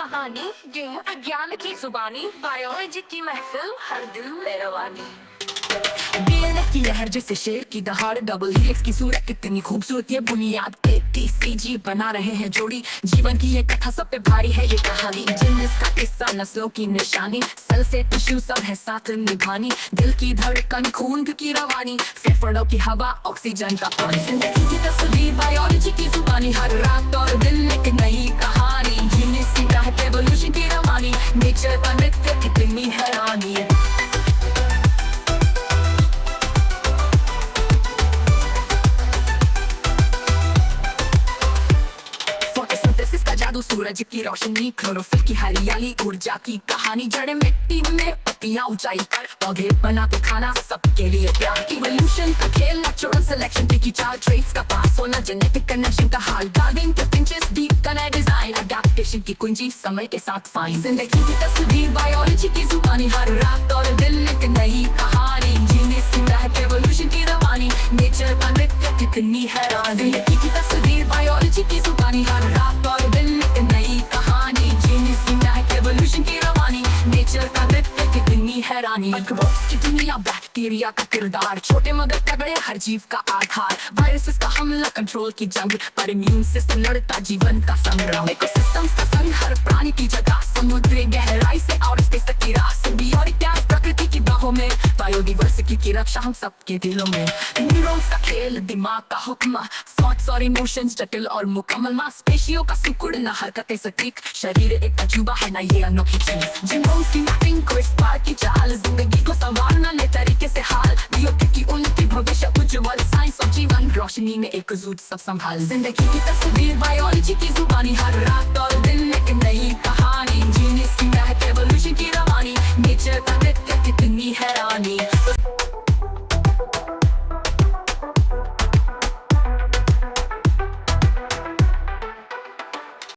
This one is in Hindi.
कहानी गेम विज्ञान की जुबानी बायोलॉजी की महफिल हर दिल में रवानी। डीएनए की लहर जैसे शेर की दहाड़, डबल हेलिक्स की सूरत कितनी खूबसूरत ये बुनियाद, टीसीजी बना रहे हैं जोड़ी। जीवन की ये कथा सब पे भारी है ये कहानी, जिन्स का किस्सा नस्लों की निशानी। सेल से टिश्यू सब है साथ निभानी, दिल की धड़कन खून की रवानी, फेफड़ों की हवा ऑक्सीजन का पानी। जिंदगी की तस्वीर बायोलॉजी की जुबानी, हर रात और दिन एक नई कहानी। जीनियस की राह पे एवोल्यूशन की रवानी, नेचर का नृत्य कितनी हैरानी। फोटोसिंथेसिस का जादू, सूरज की रोशनी, क्लोरोफिल की हरियाली, ऊर्जा की कहानी। जड़ें मिट्टी में, पत्तियां ऊंचाई पर, पौधे बनाते खाना सबके लिए प्यार। इवोल्यूशन का खेल, नेचुरल सिलेक्शन की चाल, ट्रेट्स का पास होना, जेनेटिक कनेक्शन का हाल। डार्विन के फिंचेस, डीप का नया डिजाइन, अडैप्टेशन की कुंजी समय के साथ फाइन। जिंदगी की तस्वीर बायोलॉजी की जुबानी, हर रात और दिन एक नई कहानी। जीनियस की राह पे एवोल्यूशन की रवानी, नेचर का नृत्य कितनी हैरानी। जिंदगी की तस्वीर बायोलॉजी की जुबानी, हर रात और दिन एक नई कहानी। जीनियस की राह पे एवोल्यूशन की रवानी, नेचर का नृत्य कितनी हैरानी। माइक्रोब्स की दुनिया, बैक्टीरिया का किरदार, छोटे मगर तगड़े हर जीव का आधार। वायरसेस का हमला, कंट्रोल की जंग, पर इम्यून सिस्टम लड़ता जीवन का संग्राम। इकोसिस्टम्स का संग, हर प्राणी की जगह, समुद्री गहराई से आउटर स्पेस तक की राह। सिम्बियोटिक प्यार प्रकृति की बाहों में, बायोडायवर्सिटी की रक्षा हम सबके दिलों में। न्यूरॉन्स का खेल, दिमाग का हुक्म, थॉट्स और इमोशंस जटिल और मुकम्मल। मांसपेशियों का सिकुड़ना, हरकतें सटीक, शरीर एक अजूबा है ना ये अनोखी चीज। जीनोम्स की मैपिंग, क्रिस्पर की चाल, जिंदगी को संवारना नए तरीके से हाल। बियोटेक की उन्नति, भविष्य उज्ज्वल, साइंस और जीवन रोशनी में एकजुट सब संभाल। जिंदगी की तस्वीर बायोलॉजी की जुबानी, हर रात और दिन